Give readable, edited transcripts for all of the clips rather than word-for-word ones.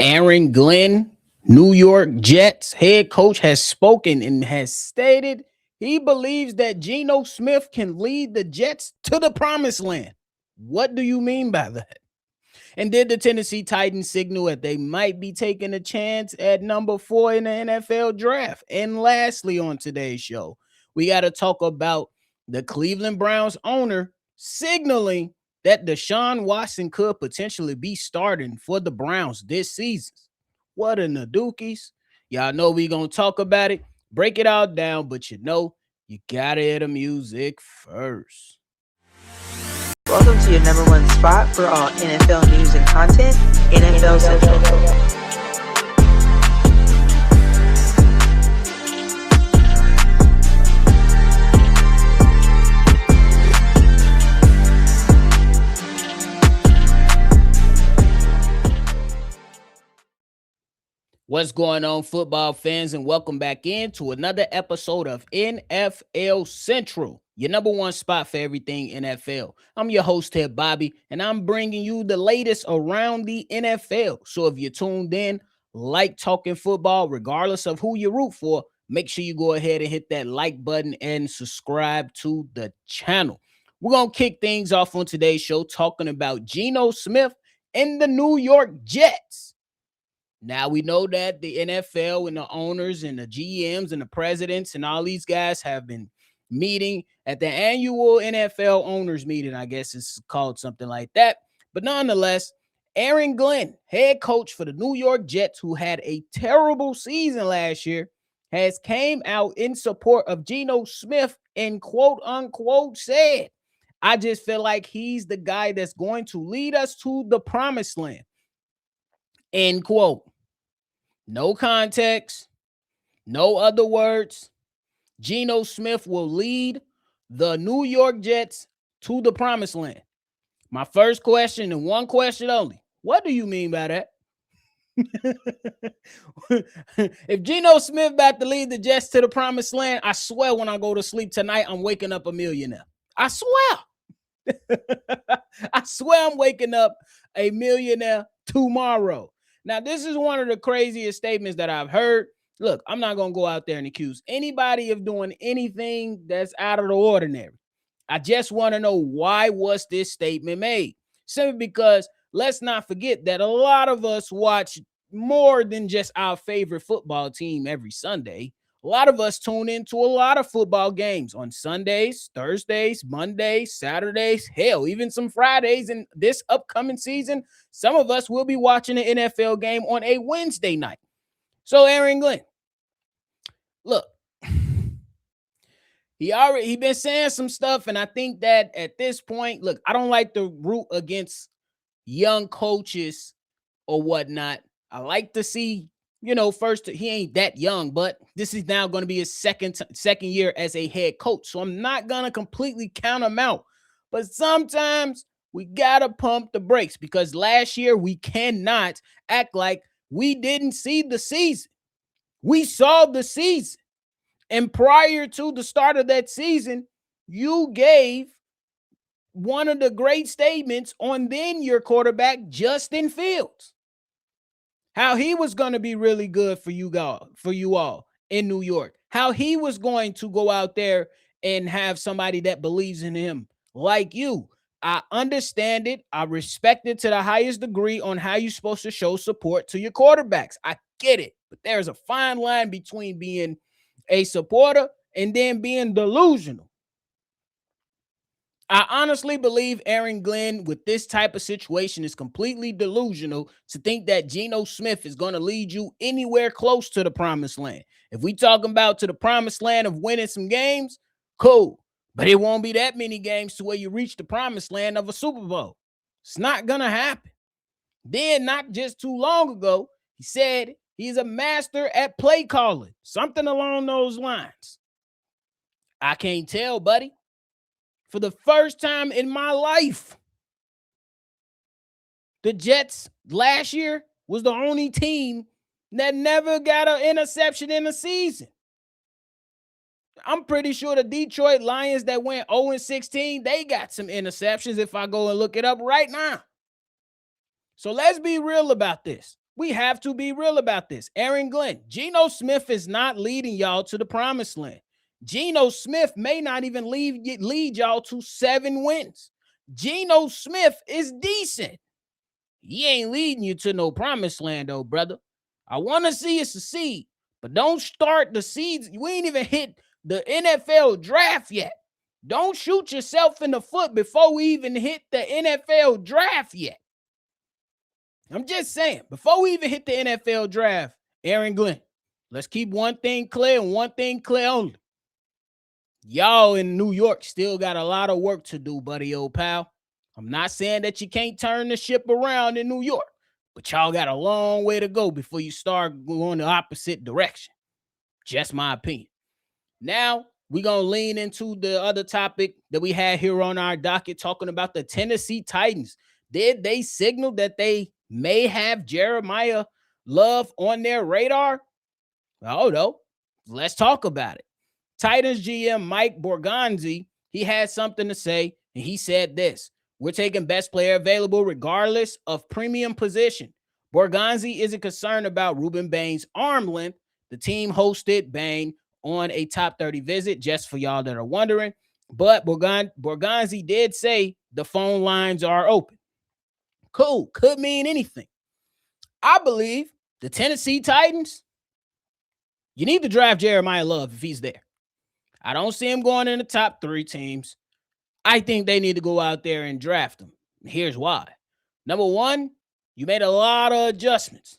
Aaron Glen, New York Jets head coach, has spoken and has stated he believes that Geno Smith can lead the Jets to the promised land. What do you mean by that? And did the Tennessee Titans signal that they might be taking a chance at number 4 in the NFL draft? And lastly, on today's show, we got to talk about the Cleveland Browns owner signaling that Deshaun Watson could potentially be starting for the Browns this season. What in the dookies? Y'all know we going to talk about it, break it all down, but you got to hear the music first. Welcome to your number one spot for all NFL news and content, NFL Central. What's going on, football fans, and welcome back into another episode of NFL Central, your number one spot for everything NFL. I'm your host here, Bobby, and I'm bringing you the latest around the NFL. So if you're tuned in, like talking football, regardless of who you root for, make sure you go ahead and hit that like button and subscribe to the channel. We're going to kick things off on today's show talking about Geno Smith and the New York Jets. Now we know that the NFL and the owners and the GMs and the presidents and all these guys have been meeting at the annual NFL owners meeting. I guess it's called something like that. But nonetheless, Aaron Glen, head coach for the New York Jets, who had a terrible season last year, has came out in support of Geno Smith and quote unquote said, I just feel like he's the guy that's going to lead us to the promised land. End quote. No context, no other words. Geno Smith will lead the New York Jets to the promised land. My first question, and one question only. What do you mean by that? If Geno Smith about to lead the Jets to the promised land, I swear when I go to sleep tonight, I'm waking up a millionaire. I swear. I swear I'm waking up a millionaire tomorrow. Now, this is one of the craziest statements that I've heard. Look, I'm not going to go out there and accuse anybody of doing anything that's out of the ordinary. I just want to know, why was this statement made? Simply because let's not forget that a lot of us watch more than just our favorite football team every Sunday. A lot of us tune into a lot of football games on Sundays, Thursdays, Mondays, Saturdays, hell, even some Fridays. And this upcoming season, some of us will be watching an NFL game on a Wednesday night. So Aaron Glen, look, he been saying some stuff, and I think that at this point, look, I don't like to root against young coaches or whatnot. I like to see, first, he ain't that young, but this is now going to be his second year as a head coach. So I'm not going to completely count him out. But sometimes we got to pump the brakes, because last year we cannot act like we didn't see the season. We saw the season. And prior to the start of that season, you gave one of the great statements on then your quarterback, Justin Fields. How he was going to be really good for you all in New York. How he was going to go out there and have somebody that believes in him like you. I understand it. I respect it to the highest degree on how you're supposed to show support to your quarterbacks. I get it. But there's a fine line between being a supporter and then being delusional. I honestly believe Aaron Glen, with this type of situation, is completely delusional to think that Geno Smith is going to lead you anywhere close to the promised land. If we talking about to the promised land of winning some games, cool. But it won't be that many games to where you reach the promised land of a Super Bowl. It's not going to happen. Then, not just too long ago, he said he's a master at play calling. Something along those lines. I can't tell, buddy. For the first time in my life, the Jets last year was the only team that never got an interception in a season. I'm pretty sure the Detroit Lions that went 0-16, they got some interceptions if I go and look it up right now. So let's be real about this. We have to be real about this. Aaron Glen, Geno Smith is not leading y'all to the promised land. Geno Smith may not even lead y'all to 7 wins. Geno Smith is decent. He ain't leading you to no promised land, though, brother. I want to see us succeed, but don't start the seeds. We ain't even hit the NFL draft yet. Don't shoot yourself in the foot before we even hit the NFL draft yet. I'm just saying, before we even hit the NFL draft, Aaron Glen, let's keep one thing clear and one thing clear only. Y'all in New York still got a lot of work to do, buddy, old pal. I'm not saying that you can't turn the ship around in New York, but y'all got a long way to go before you start going the opposite direction. Just my opinion. Now, we're going to lean into the other topic that we had here on our docket, talking about the Tennessee Titans. Did they signal that they may have Jeremiah Love on their radar? Oh, no. Let's talk about it. Titans GM Mike Borgonzi, he had something to say, and he said this: we're taking best player available regardless of premium position. Borgonzi isn't concerned about Ruben Bain's arm length. The team hosted Bain on a top 30 visit, just for y'all that are wondering. But Borgonzi did say the phone lines are open. Cool. Could mean anything. I believe the Tennessee Titans, you need to draft Jeremiah Love if he's there. I don't see him going in the top 3 teams. I think they need to go out there and draft him. Here's why. Number one, you made a lot of adjustments.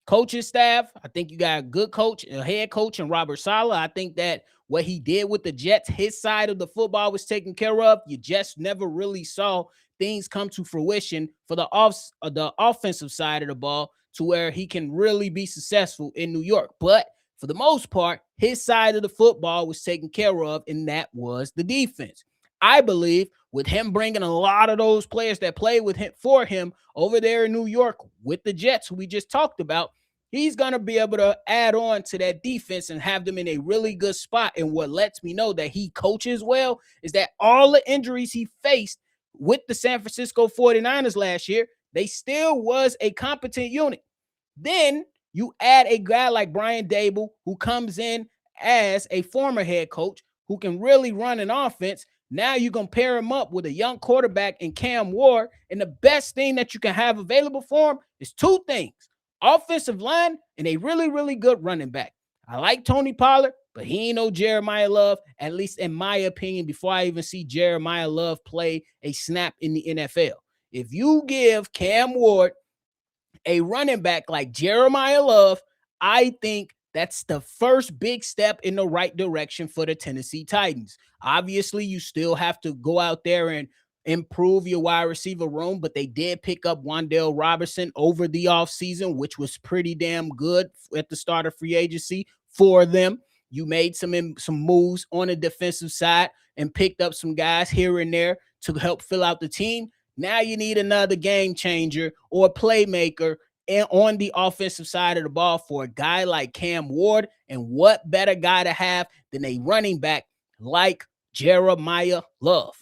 Coaching staff, I think you got a good coach, a head coach in Robert Saleh. I think that what he did with the Jets, his side of the football was taken care of. You just never really saw things come to fruition for the offensive side of the ball to where he can really be successful in New York. But for the most part, his side of the football was taken care of, and that was the defense. I believe with him bringing a lot of those players that play with him for him over there in New York with the Jets, who we just talked about, he's going to be able to add on to that defense and have them in a really good spot. And what lets me know that he coaches well is that all the injuries he faced with the San Francisco 49ers last year, they still was a competent unit. Then you add a guy like Brian Daboll, who comes in as a former head coach who can really run an offense. Now you're going to pair him up with a young quarterback in Cam Ward. And the best thing that you can have available for him is 2 things: offensive line and a really, really good running back. I like Tony Pollard, but he ain't no Jeremiah Love, at least in my opinion, before I even see Jeremiah Love play a snap in the NFL. If you give Cam Ward a running back like Jeremiah Love, I think that's the first big step in the right direction for the Tennessee Titans. Obviously, you still have to go out there and improve your wide receiver room, but they did pick up Wan'Dale Robinson over the offseason, which was pretty damn good at the start of free agency for them. You made some moves on the defensive side and picked up some guys here and there to help fill out the team. Now you need another game changer or playmaker on the offensive side of the ball for a guy like Cam Ward. And what better guy to have than a running back like Jeremiah Love?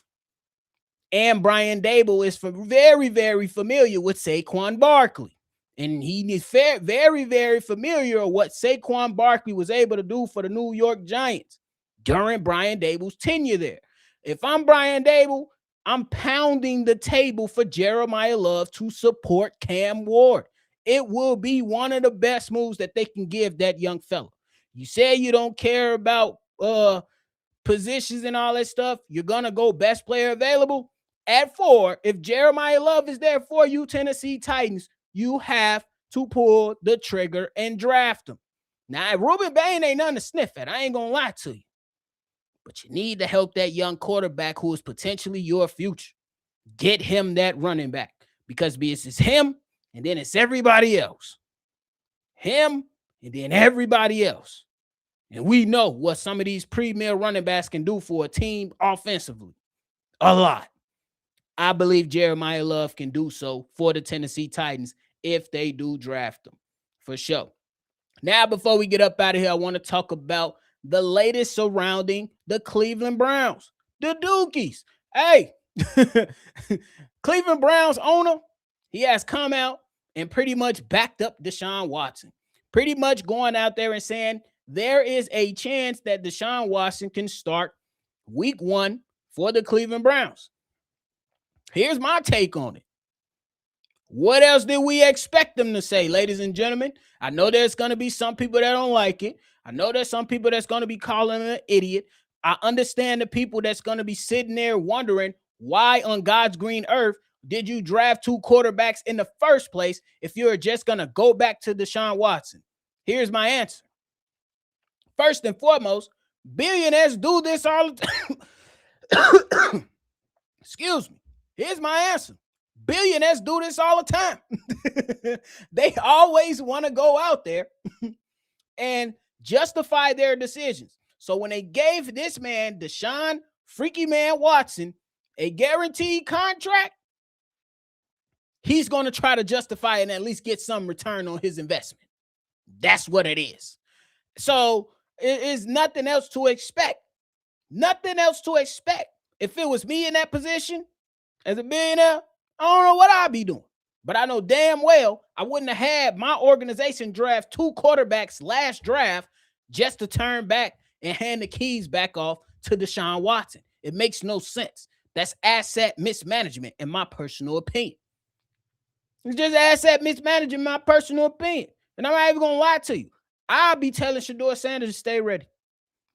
And Brian Daboll is very, very familiar with Saquon Barkley. And he is very, very familiar with what Saquon Barkley was able to do for the New York Giants during Brian Daboll's tenure there. If I'm Brian Daboll, I'm pounding the table for Jeremiah Love to support Cam Ward. It will be one of the best moves that they can give that young fella. You say you don't care about positions and all that stuff. You're going to go best player available. At 4, if Jeremiah Love is there for you, Tennessee Titans, you have to pull the trigger and draft him. Now, Ruben Bain ain't nothing to sniff at. I ain't going to lie to you. But you need to help that young quarterback who is potentially your future. Get him that running back, because it's him and then it's everybody else. Him and then everybody else. And we know what some of these premier running backs can do for a team offensively. A lot. I believe Jeremiah Love can do so for the Tennessee Titans if they do draft him. For sure. Now, before we get up out of here, I want to talk about the latest surrounding the Cleveland Browns. The Dookies. Hey, Cleveland Browns owner, he has come out and pretty much backed up Deshaun Watson. Pretty much going out there and saying there is a chance that Deshaun Watson can start week 1 for the Cleveland Browns. Here's my take on it. What else did we expect them to say, ladies and gentlemen? I know there's going to be some people that don't like it. I know there's some people that's going to be calling him an idiot. I understand the people that's going to be sitting there wondering why on God's green earth did you draft 2 quarterbacks in the first place if you're just going to go back to Deshaun Watson? Here's my answer. First and foremost, billionaires do this all the time. Excuse me. Here's my answer. Billionaires do this all the time. They always want to go out there and justify their decisions. So when they gave this man, Deshaun Freaky Man Watson, a guaranteed contract, he's going to try to justify it and at least get some return on his investment. That's what it is. So it is nothing else to expect. Nothing else to expect. If it was me in that position as a billionaire, I don't know what I'd be doing. But I know damn well I wouldn't have had my organization draft 2 quarterbacks last draft just to turn back and hand the keys back off to Deshaun Watson. It makes no sense. That's asset mismanagement, in my personal opinion. It's just asset mismanagement, in my personal opinion. And I'm not even going to lie to you. I'll be telling Shedeur Sanders to stay ready.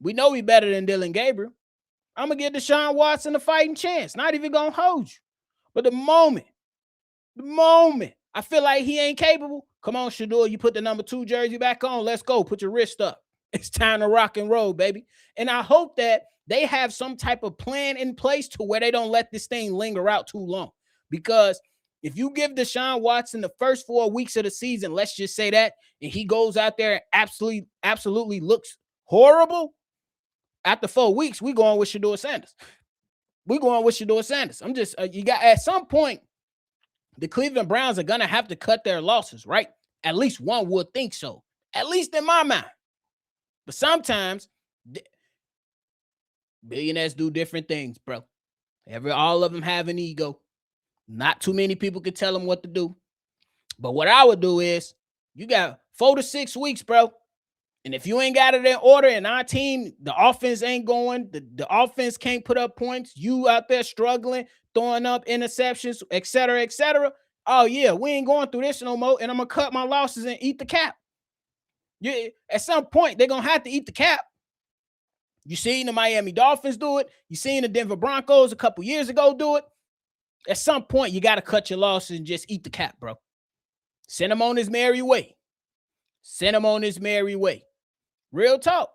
We know we better than Dylan Gabriel. I'm going to give Deshaun Watson a fighting chance. Not even going to hold you. But the moment I feel like he ain't capable, come on, Shedeur, you put the number 2 jersey back on. Let's go. Put your wrist up. It's time to rock and roll, baby. And I hope that they have some type of plan in place to where they don't let this thing linger out too long. Because if you give Deshaun Watson the first 4 weeks of the season, let's just say that, and he goes out there and absolutely looks horrible, after 4 weeks, we going with Shedeur Sanders. I'm just, you got, at some point, the Cleveland Browns are going to have to cut their losses, right? At least one would think so. At least in my mind. But sometimes billionaires do different things, bro. All of them have an ego. Not too many people can tell them what to do. But what I would do is, you got 4 to 6 weeks, bro. And if you ain't got it in order and our team, the offense ain't going, the offense can't put up points, you out there struggling, throwing up interceptions, et cetera, oh, yeah, we ain't going through this no more, and I'm going to cut my losses and eat the cap. At some point, they're going to have to eat the cap. You seen the Miami Dolphins do it. You seen the Denver Broncos a couple years ago do it. At some point, you got to cut your losses and just eat the cap, bro. Send him on his merry way. Real talk.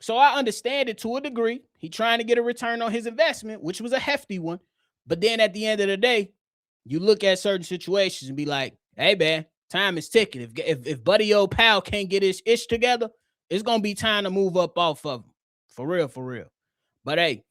So I understand it to a degree. He trying to get a return on his investment, which was a hefty one. But then at the end of the day, you look at certain situations and be like, hey, man, time is ticking. If Buddy old pal can't get his ish together, it's going to be time to move up off of him. For real. But hey,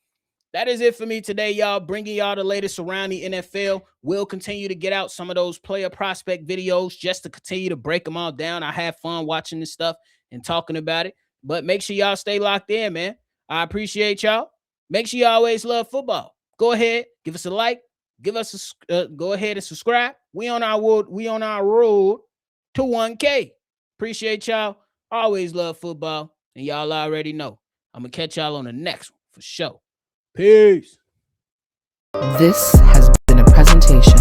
that is it for me today, y'all. Bringing y'all the latest around the NFL. We'll continue to get out some of those player prospect videos just to continue to break them all down. I have fun watching this stuff and talking about it. But make sure y'all stay locked in, man. I appreciate y'all. Make sure you always love football. Go ahead, give us a like. Go ahead and subscribe. We on our road to 1K. Appreciate y'all. Always love football, and y'all already know. I'm gonna catch y'all on the next one for sure. Peace. This has been a presentation